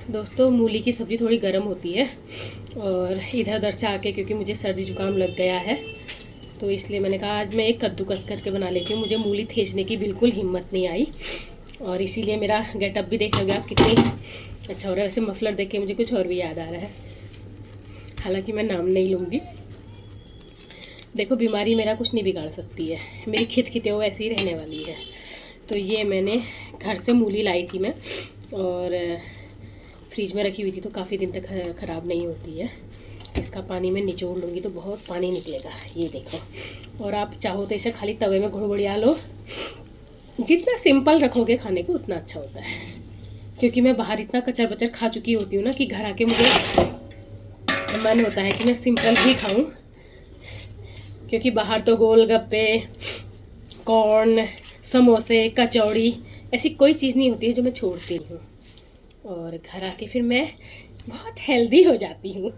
दोस्तों मूली की सब्ज़ी थोड़ी गर्म होती है और इधर उधर से आके क्योंकि मुझे सर्दी जुकाम लग गया है तो इसलिए मैंने कहा आज मैं एक कद्दूकस करके बना लेती हूँ। मुझे मूली थेचने की बिल्कुल हिम्मत नहीं आई और इसीलिए मेरा गेटअप भी देख लोगे आप कितनी अच्छा हो रहा है। वैसे मफलर देख के मुझे कुछ और भी याद आ रहा है, हालांकि मैं नाम नहीं लूँगी। देखो बीमारी मेरा कुछ नहीं बिगाड़ सकती है, मेरी खित खिते वो ऐसी ही रहने वाली है। तो ये मैंने घर से मूली लाई थी मैं और फ्रिज में रखी हुई थी तो काफ़ी दिन तक ख़राब नहीं होती है। इसका पानी मैं निचोड़ लूँगी तो बहुत पानी निकलेगा, ये देखो। और आप चाहो तो इसे खाली तवे में घुड़बड़िया लो, जितना सिंपल रखोगे खाने को उतना अच्छा होता है। क्योंकि मैं बाहर इतना कचर बचर खा चुकी होती हूँ ना कि घर आके मुझे मन होता है कि मैं सिंपल ही खाऊं। क्योंकि बाहर तो गोलगप्पे, कॉर्न, समोसे, कचौड़ी ऐसी कोई चीज़ नहीं होती है जो मैं छोड़ती हूँ। और घर आके फिर मैं बहुत हेल्दी हो जाती हूँ।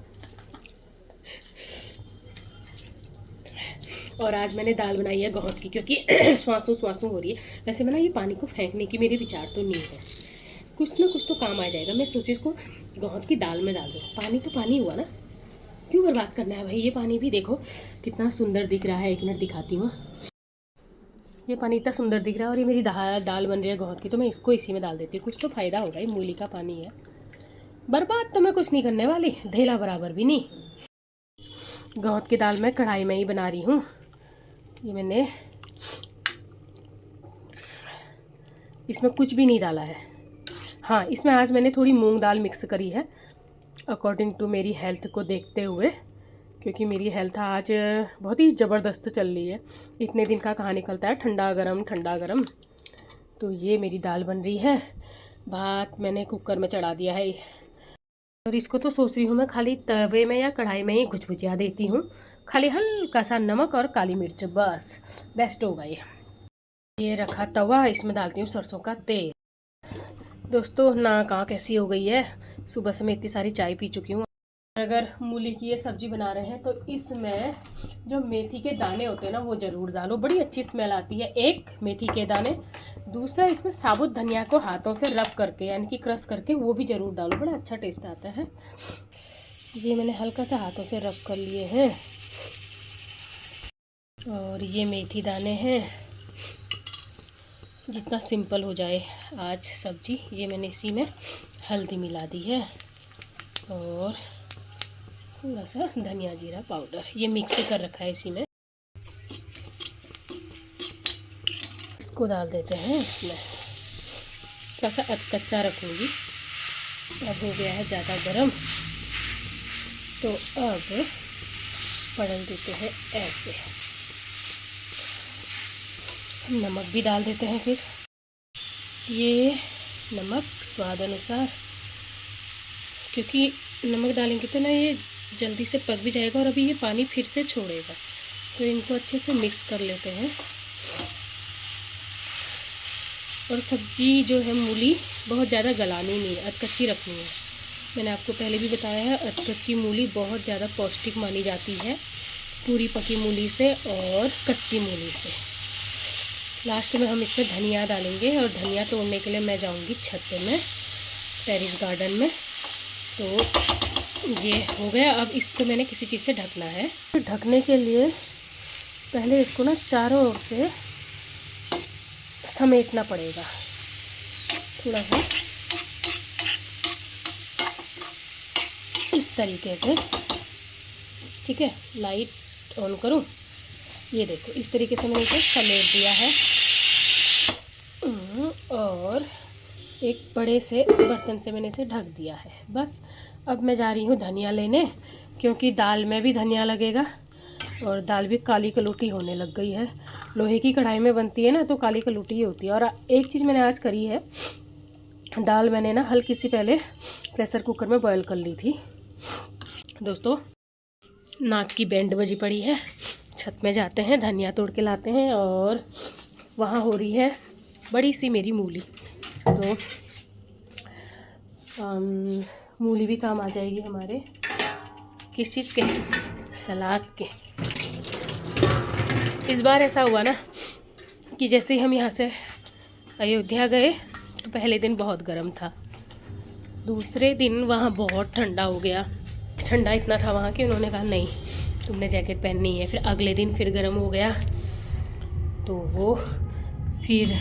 और आज मैंने दाल बनाई है गौत की, क्योंकि स्वासू हो रही है। वैसे मैं ना ये पानी को फेंकने की मेरे विचार तो नहीं है, कुछ ना कुछ तो काम आ जाएगा। मैं सोची इसको गौत की दाल में डाल दूँ। पानी तो पानी हुआ ना, क्यों बर्बाद करना है भाई। ये पानी भी देखो कितना सुंदर दिख रहा है, एक मिनट दिखाती हूँ। ये पानी इतना सुंदर दिख रहा है और ये मेरी दाल बन रही है गौत की, तो मैं इसको इसी में डाल देती हूँ। कुछ तो फ़ायदा होगा, ये मूली का पानी है। बर्बाद तो मैं कुछ नहीं करने वाली, धेला बराबर भी नहीं। गौत की दाल मैं कढ़ाई में ही बना रही हूँ। ये मैंने इसमें कुछ भी नहीं डाला है। हाँ, इसमें आज मैंने थोड़ी मूंग दाल मिक्स करी है अकॉर्डिंग टू मेरी हेल्थ को देखते हुए, क्योंकि मेरी हेल्थ आज बहुत ही ज़बरदस्त चल रही है। इतने दिन का कहाँ निकलता है ठंडा गरम। तो ये मेरी दाल बन रही है। भात मैंने कुकर में चढ़ा दिया है और इसको तो सोच रही हूँ मैं खाली तवे में या कढ़ाई में ही घुचघुचिया देती हूँ। खाली हल्का सा नमक और काली मिर्च, बस बेस्ट होगा ये रखा तवा, इसमें डालती हूँ सरसों का तेल। दोस्तों नाक आँख कैसी हो गई है, सुबह से मैं इतनी सारी चाय पी चुकी हूँ। अगर मूली की ये सब्ज़ी बना रहे हैं तो इसमें जो मेथी के दाने होते हैं ना वो ज़रूर डालो, बड़ी अच्छी स्मेल आती है। एक मेथी के दाने, दूसरा इसमें साबुत धनिया को हाथों से रब करके यानी कि क्रश करके वो भी ज़रूर डालो, बड़ा अच्छा टेस्ट आता है। ये मैंने हल्का सा हाथों से रब कर लिए हैं। और ये मेथी दाने हैं, जितना सिंपल हो जाए आज सब्ज़ी। ये मैंने इसी में हल्दी मिला दी है और थोड़ा सा धनिया जीरा पाउडर, ये मिक्स कर रखा है इसी में। इसको डाल देते हैं इसमें, थोड़ा सा कच्चा रखूँगी। अब हो गया है ज़्यादा गरम, तो अब पलट देते हैं ऐसे। नमक भी डाल देते हैं फिर, ये नमक स्वाद अनुसार, क्योंकि नमक डालेंगे तो ना ये जल्दी से पक भी जाएगा और अभी ये पानी फिर से छोड़ेगा। तो इनको अच्छे से मिक्स कर लेते हैं। और सब्ज़ी जो है मूली बहुत ज़्यादा गलानी नहीं है, अधकच्ची रखनी है। मैंने आपको पहले भी बताया है अधकच्ची मूली बहुत ज़्यादा पौष्टिक मानी जाती है पूरी पकी मूली से और कच्ची मूली से। लास्ट में हम इसमें धनिया डालेंगे और धनिया तोड़ने के लिए मैं जाऊंगी छत पे में, टेरेस गार्डन में। तो ये हो गया। अब इसको मैंने किसी चीज़ से ढकना है। तो ढकने के लिए पहले इसको ना चारों ओर से समेटना पड़ेगा थोड़ा सा इस तरीके से, ठीक है। लाइट ऑन करूं, ये देखो इस तरीके से मैंने इसे समेट दिया है। और एक बड़े से बर्तन से मैंने इसे ढक दिया है। बस अब मैं जा रही हूँ धनिया लेने, क्योंकि दाल में भी धनिया लगेगा और दाल भी काली कलूटी होने लग गई है। लोहे की कढ़ाई में बनती है ना तो काली कलूटी ही होती है। और एक चीज़ मैंने आज करी है, दाल मैंने ना हल्की सी पहले प्रेशर कुकर में बॉयल कर ली थी। दोस्तों नाक की बैंड बजी पड़ी है, छत में जाते हैं धनिया तोड़ के लाते हैं। और वहाँ हो रही है बड़ी सी मेरी मूली, तो मूली भी काम आ जाएगी हमारे किस चीज़ के, सलाद के। इस बार ऐसा हुआ ना कि जैसे ही हम यहाँ से अयोध्या गए तो पहले दिन बहुत गर्म था दूसरे दिन वहाँ बहुत ठंडा हो गया, ठंडा इतना था वहाँ कि उन्होंने कहा नहीं तुमने जैकेट पहननी है। फिर अगले दिन फिर गर्म हो गया। तो वो फिर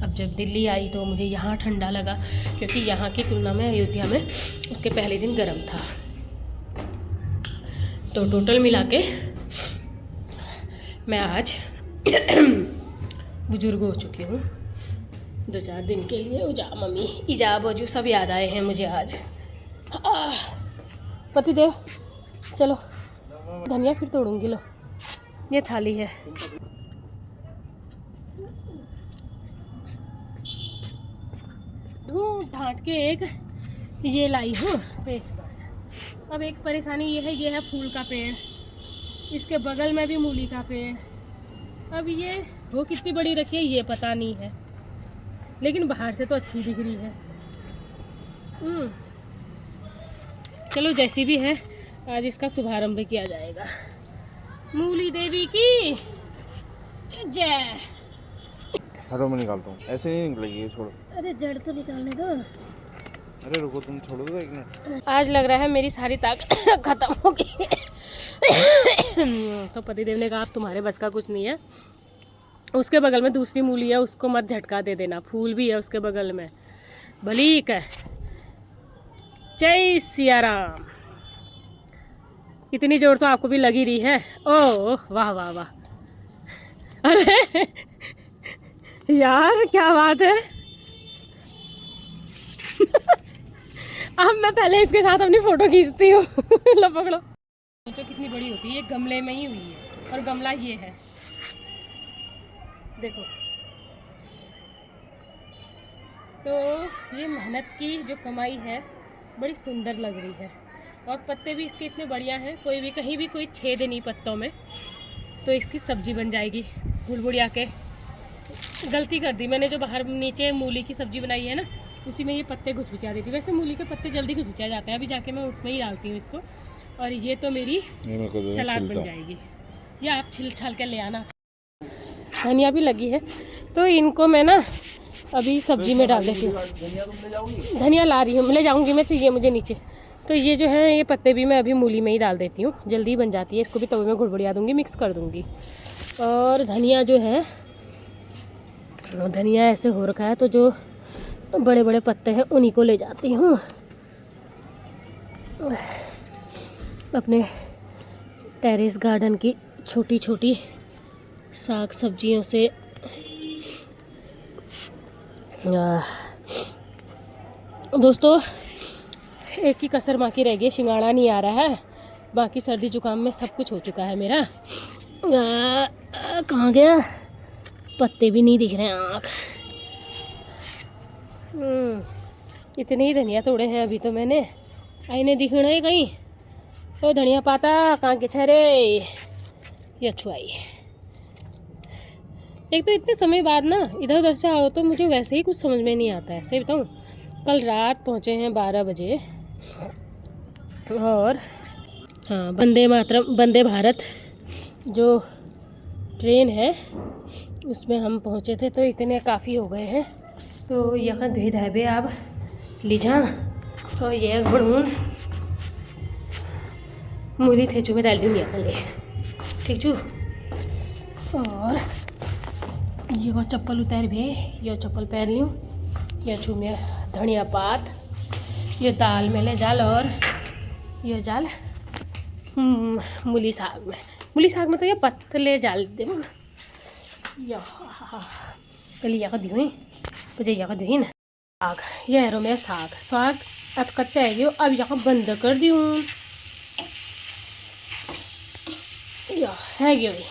अब जब दिल्ली आई तो मुझे यहाँ ठंडा लगा, क्योंकि यहाँ की तुलना में अयोध्या में उसके पहले दिन गर्म था। तो टोटल मिला के मैं आज बुजुर्ग हो चुकी हूँ 2-4 दिन के लिए। उजा मम्मी इजा बजू सब याद आए हैं मुझे आज। पति देव चलो धनिया फिर तोड़ूंगी। लो ये थाली है। ढांट के एक ये लाई हूँ पेच बस। अब एक परेशानी ये है फूल का पेड़, इसके बगल में भी मूली का पेड़। अब ये वो कितनी बड़ी रखी है ये पता नहीं है, लेकिन बाहर से तो अच्छी दिख रही है। चलो जैसी भी है आज इसका शुभारंभ किया जाएगा। मूली देवी की जय। हरो मैं निकालता हूँ, ऐसे नहीं निकलेगी ये, छोड़ो। अरे जड़ तो निकालने दो। अरे रुको तुम छोड़ो तो 1 मिनट। आज लग रहा है मेरी सारी ताकत खत्म हो गई। तो पतिदेव ने कहा अब तुम्हारे बस का कुछ नहीं है। उसके बगल में दूसरी मूली है, उसको मत झटका दे देना, फूल भी है उसके बगल में। भलीक है। जय सिया राम। इतनी जोर तो आपको भी लगी रही है। ओह वाह वाह वाह। अरे यार क्या बात है। अब मैं पहले इसके साथ अपनी फोटो खींचती हूँ। लो पकड़ो। सोचो कितनी बड़ी होती है, ये गमले में ही हुई है और गमला ये है देखो। तो ये मेहनत की जो कमाई है बड़ी सुंदर लग रही है। और पत्ते भी इसके इतने बढ़िया हैं, कोई भी कहीं भी कोई छेद नहीं पत्तों में। तो इसकी सब्जी बन जाएगी गुड़गुड़िया के। गलती कर दी मैंने, जो बाहर नीचे मूली की सब्जी बनाई है ना उसी में ये पत्ते घुसबिचा दी थी। वैसे मूली के पत्ते जल्दी घुसबिचा जाते हैं, अभी जाके मैं उसमें ही डालती हूँ इसको। और ये तो मेरी सलाद बन जाएगी। या आप छिल छाल के ले आना। धनिया भी लगी है तो इनको मैं ना अभी सब्जी में डाल देती हूँ। धनिया ला रही हूँ, ले जाऊँगी मैं, चाहिए मुझे नीचे। तो ये जो है ये पत्ते भी मैं अभी मूली में ही डाल देती हूँ, जल्दी बन जाती है। इसको भी तवे में घुड़बुड़िया दूँगी, मिक्स कर दूँगी। और धनिया जो है धनिया ऐसे हो रखा है तो जो बड़े बड़े पत्ते हैं उन्हीं को ले जाती हूँ अपने टेरेस गार्डन की छोटी छोटी साग सब्जियों से। दोस्तों एक ही कसर बाकी रह गई, शिंगाड़ा नहीं आ रहा है। बाकी सर्दी जुकाम में सब कुछ हो चुका है मेरा। कहाँ गया, पत्ते भी नहीं दिख रहे हैं। आँख इतने ही धनिया तोड़े हैं अभी तो मैंने, आईने दिखना है कहीं। तो धनिया पाता कहाँ के छरे ये छुआई। एक तो इतने समय बाद ना इधर उधर से आओ तो मुझे वैसे ही कुछ समझ में नहीं आता है, सही बताऊँ। कल रात पहुँचे हैं 12 बजे। और हाँ, वंदे भारत जो ट्रेन है उसमें हम पहुँचे थे। तो इतने काफ़ी हो गए हैं। तो यहाँ धुई धाबे आप लीजा तो ये घुड़ून मूली थे जो मैं डाल दूँगी ले ठीक छू। और ये वो चप्पल उतार भी, ये चप्पल पहन लूँ। ये छू में धनिया पात, ये दाल में ले जाल। और ये जाल मूली साग में तो ये पतले जाल दे कलिया का दी भजैया का दी ना साग। ये है रो मेरा साग अब कच्चा है जो अब यहाँ बंद कर दी हूँ। है गया भाई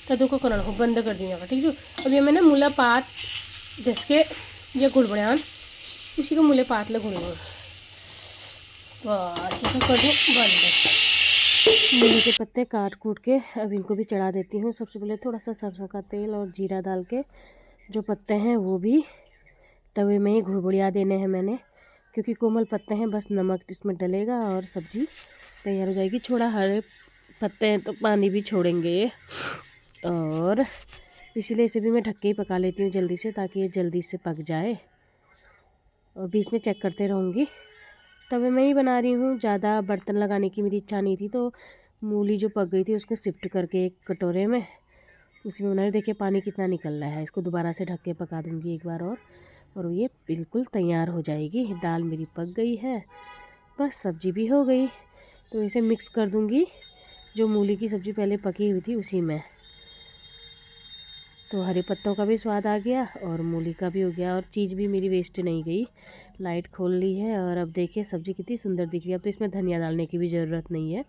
कद्दू को करना हो बंद कर दी यहाँ ठीक है। अब ये मैंने मूला पात जिसके ये गुड़बड़ियान उसी को मूले पात लगूंगी जैसा कर दूँ बंद। मूली के पत्ते काट कूट के अब इनको भी चढ़ा देती हूँ। सबसे पहले थोड़ा सा सरसों का तेल और जीरा डाल के जो पत्ते हैं वो भी तवे में ही घुड़बुड़िया देने हैं मैंने, क्योंकि कोमल पत्ते हैं। बस नमक इसमें डलेगा और सब्ज़ी तैयार हो जाएगी। छोड़ा हरे पत्ते हैं तो पानी भी छोड़ेंगे और इसलिए इसे भी मैं ढक के ही पका लेती हूँ जल्दी से, ताकि ये जल्दी से पक जाए। और बीच में चेक करते रहूँगी। तवे में ही बना रही हूँ, ज़्यादा बर्तन लगाने की मेरी इच्छा नहीं थी। तो मूली जो पक गई थी उसको शिफ्ट करके एक कटोरे में उसी में बना रही। देखिए पानी कितना निकल रहा है। इसको दोबारा से ढक के पका दूँगी एक बार और ये बिल्कुल तैयार हो जाएगी। दाल मेरी पक गई है, बस सब्ज़ी भी हो गई। तो इसे मिक्स कर दूँगी जो मूली की सब्ज़ी पहले पकी हुई थी उसी में। तो हरे पत्तों का भी स्वाद आ गया और मूली का भी हो गया और चीज़ भी मेरी वेस्ट नहीं गई। लाइट खोल ली है और अब देखिए सब्ज़ी कितनी सुंदर दिख रही है। अब तो इसमें धनिया डालने की भी ज़रूरत नहीं है।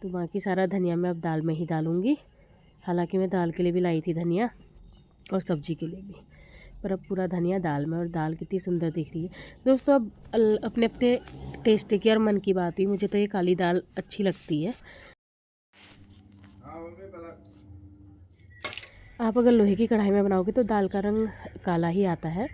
तो बाकी सारा धनिया मैं अब दाल में ही डालूँगी। हालांकि मैं दाल के लिए भी लाई थी धनिया और सब्ज़ी के लिए भी, पर अब पूरा धनिया दाल में। और दाल कितनी सुंदर दिख रही है दोस्तों। अब अपने अपने टेस्ट की और मन की बात हुई। मुझे तो ये काली दाल अच्छी लगती है। आप अगर लोहे की कढ़ाई में बनाओगे तो दाल का रंग काला ही आता है,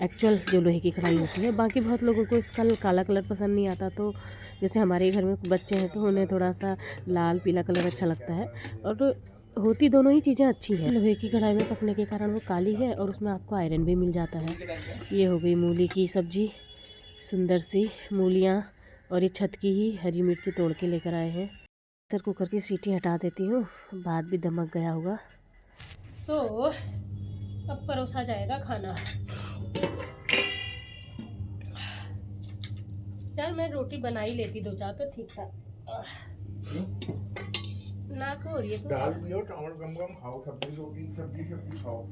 एक्चुअल जो लोहे की कढ़ाई होती है। बाकी बहुत लोगों को इसका काला कलर पसंद नहीं आता। तो जैसे हमारे घर में बच्चे हैं तो उन्हें थोड़ा सा लाल पीला कलर अच्छा लगता है। और होती दोनों ही चीज़ें अच्छी हैं। लोहे की कढ़ाई में पकने के कारण वो काली है और उसमें आपको आयरन भी मिल जाता है। ये हो गई मूली की सब्ज़ी, सुंदर सी मूलियाँ। और ये छत की ही हरी मिर्च तोड़ के लेकर आए हैं। सर कुकर की सीटी हटा देती हूँ, भात भी दमक गया होगा। तो अब परोसा जाएगा खाना। यार मैं रोटी बना ही लेती 2-4 तो ठीक था। नाक हो रही है तो दाल पियो, चावल कम कम खाओ, सब्जी रोटी सब्जी खाओ।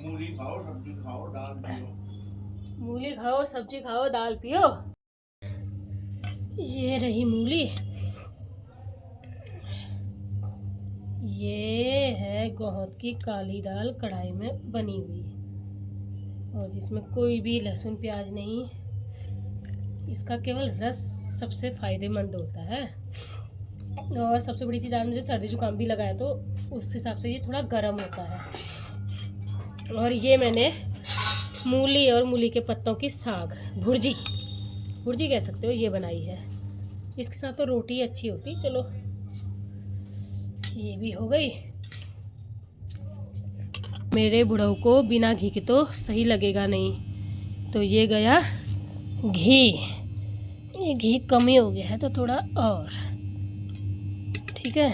मूली खाओ, सब्जी खाओ, दाल पियो। मूली खाओ, सब्जी खाओ, दाल पियो। ये रही मूली, ये है गोहत की काली दाल कढ़ाई में बनी हुई और जिसमें कोई भी लहसुन प्याज नहीं। इसका केवल रस सबसे फ़ायदेमंद होता है। और सबसे बड़ी चीज़, आज मुझे सर्दी जुकाम भी लगा है तो उस हिसाब से ये थोड़ा गर्म होता है। और ये मैंने मूली और मूली के पत्तों की साग, भुर्जी कह सकते हो, ये बनाई है। इसके साथ तो रोटी अच्छी होती। चलो ये भी हो गई। मेरे बुढ़ऊ को बिना घी के तो सही लगेगा नहीं, तो ये गया घी। ये घी कम ही हो गया है तो थोड़ा और, ठीक है।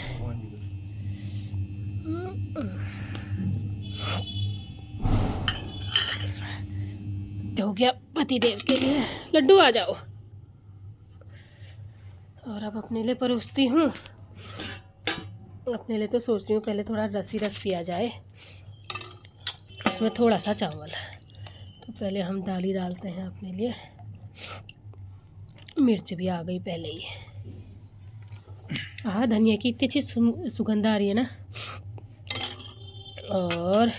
हो गया पति देव के लिए। लड्डू आ जाओ। और अब अपने लिए परोसती हूँ। अपने लिए तो सोच रही हूँ पहले थोड़ा रस पिया जाए, इसमें थोड़ा सा चावल। तो पहले हम दाल ही डालते हैं अपने लिए। मिर्च भी आ गई पहले ही। हाँ, धनिया की इतनी अच्छी सुगंध आ रही है ना। और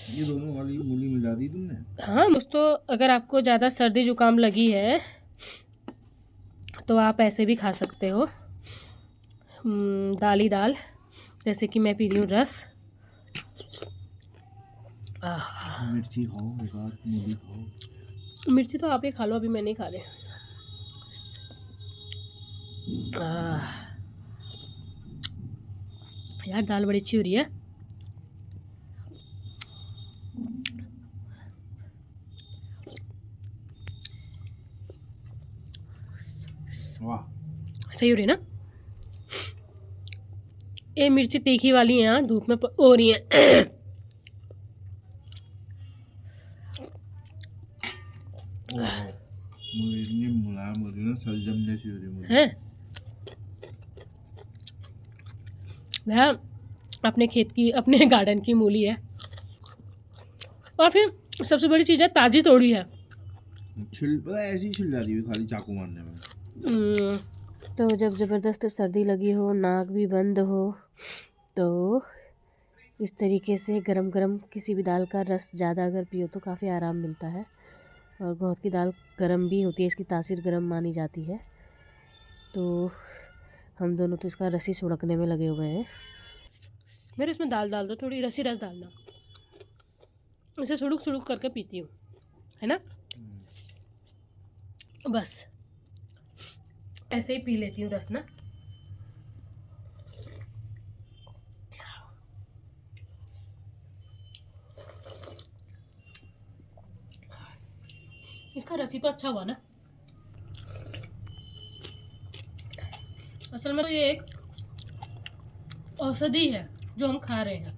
ये दोनों वाली मूली मिला दी तुमने? हाँ दोस्तों, अगर आपको ज़्यादा सर्दी जुकाम लगी है तो आप ऐसे भी खा सकते हो, दाल ही दाल। जैसे कि मैं पी रही हूँ रस। मिर्ची खाओ, एक आध मूली खाओ। मिर्ची तो आप ही खा लो, अभी मैं नहीं खा रही। यार दाल बड़ी अच्छी हो रही है। वाह, सही हो रही है ना। ये मिर्ची तीखी वाली है, धूप में हो रही है। इतनी मुलायम हो रही है ना, सलजम जैसी हो रही है मूली। हैं भैया, अपने खेत की, अपने गार्डन की मूली है। और फिर सबसे बड़ी चीज़ है, ताज़ी तोड़ी है। ऐसी छिल जा रही है खाली चाकू मारने में। तो जब ज़बरदस्त सर्दी लगी हो, नाक भी बंद हो, तो इस तरीके से गरम गरम किसी भी दाल का रस ज़्यादा अगर पियो तो काफ़ी आराम मिलता है। और गोहत की दाल गरम भी होती है, इसकी तासीर गरम मानी जाती है। तो हम दोनों तो इसका रस ही सुड़कने में लगे हुए हैं। मेरे इसमें दाल डाल दो, थोड़ी रस डालना। इसे सुड़ुक सुड़ुक करके पीती हूँ, है ना। बस ऐसे ही पी लेती हूँ रस ना। इसका रसी तो अच्छा हुआ ना। असल में तो ये एक औषधि है जो हम खा रहे हैं।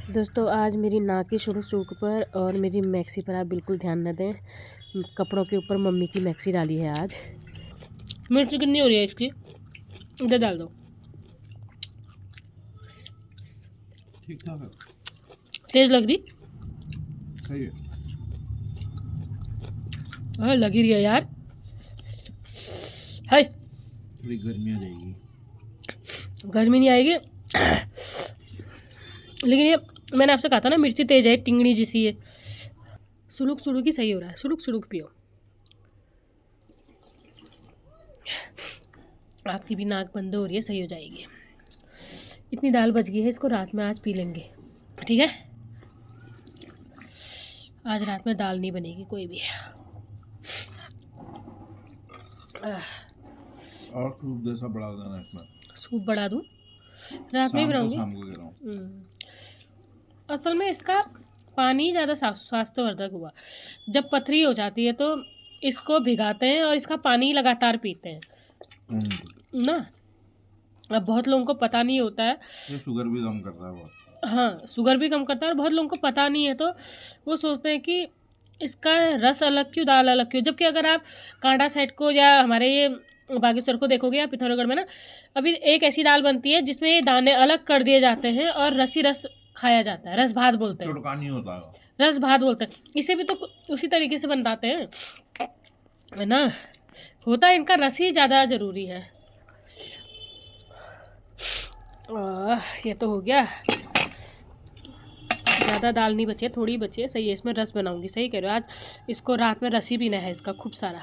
दोस्तों आज मेरी नाक की शुरू पर और मेरी मैक्सी पर आप बिल्कुल ध्यान न दें। कपड़ों के ऊपर मम्मी की मैक्सी डाली है आज। मिर्ची कितनी हो रही है इसकी? इधर डाल दो। ठीक ठाक है, तेज लग रही? सही है। हाँ लग ही रही है यार। हाय थोड़ी गर्मी आ जाएगी। गर्मी नहीं आएगी लेकिन ये मैंने आपसे कहा था ना मिर्ची तेज है, टिंगड़ी जैसी है। सुलुक सुलुक ही सही हो रहा है। सुलुक सुलुक पियो। आपकी भी नाक बंद हो रही है, सही हो जाएगी। इतनी दाल बच गई है, इसको रात में आज पी लेंगे, ठीक है? आज रात में दाल नहीं बनेगी कोई भी। और सूप जैसा बढ़ा देना इसमें। सूप बढ़ा दूँ? रात में ही बनाऊंगी। शाम को कह रहा हूँ। असल में इसका पानी ज़्यादा स्वास्थ्यवर्धक हुआ। जब पथरी हो जाती है तो इसको भिगाते हैं और इसका पानी लगातार पीते हैं ना। अब बहुत लोगों को पता नहीं होता है। ये शुगर भी कम करता है बहुत। हाँ शुगर भी कम करता है और बहुत लोगों को पता नहीं है, तो वो सोचते हैं कि इसका रस अलग क्यों, दाल अलग क्यों। जबकि अगर आप कांडा साइड को या हमारे ये बागेश्वर को देखोगे या पिथौरागढ़ में ना, अभी एक ऐसी दाल बनती है जिसमें ये दाने अलग कर दिए जाते हैं और रसी रस खाया जाता है। रस भात बोलते हैं। तड़का नहीं होता है। रस भात बोलते हैं। इसे भी तो उसी तरीके से बनाते हैं, है ना। होता है इनका रस ही ज़्यादा ज़रूरी है। ये तो हो गया। ज़्यादा दाल नहीं बची है, थोड़ी बची है, सही है। इसमें रस बनाऊंगी, सही कह रहे हो। आज इसको रात में रस ही पीना है इसका खूब सारा,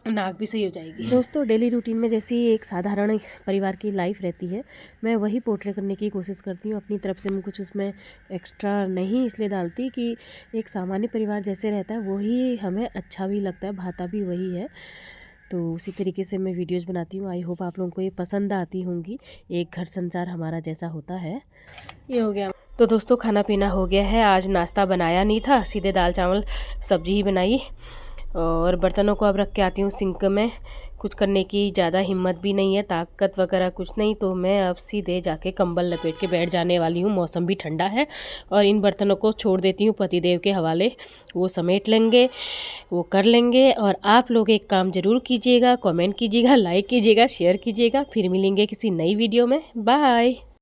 नाक भी सही हो जाएगी। दोस्तों डेली रूटीन में जैसी एक साधारण परिवार की लाइफ रहती है, मैं वही पोर्ट्रे करने की कोशिश करती हूँ। अपनी तरफ से मैं कुछ उसमें एक्स्ट्रा नहीं इसलिए डालती कि एक सामान्य परिवार जैसे रहता है वही हमें अच्छा भी लगता है, भाता भी वही है। तो उसी तरीके से मैं वीडियोज़ बनाती हूँ। आई होप आप लोगों को ये पसंद आती होंगी। एक घर संसार हमारा जैसा होता है। ये हो गया। तो दोस्तों खाना पीना हो गया है। आज नाश्ता बनाया नहीं था, सीधे दाल चावल सब्जी ही बनाई। और बर्तनों को अब रख के आती हूँ सिंक में। कुछ करने की ज़्यादा हिम्मत भी नहीं है, ताकत वगैरह कुछ नहीं, तो मैं अब सीधे जाके कंबल लपेट के बैठ जाने वाली हूँ। मौसम भी ठंडा है और इन बर्तनों को छोड़ देती हूँ पतिदेव के हवाले। वो समेट लेंगे, वो कर लेंगे। और आप लोग एक काम ज़रूर कीजिएगा, कमेंट कीजिएगा, लाइक कीजिएगा, शेयर कीजिएगा। फिर मिलेंगे किसी नई वीडियो में। बाय।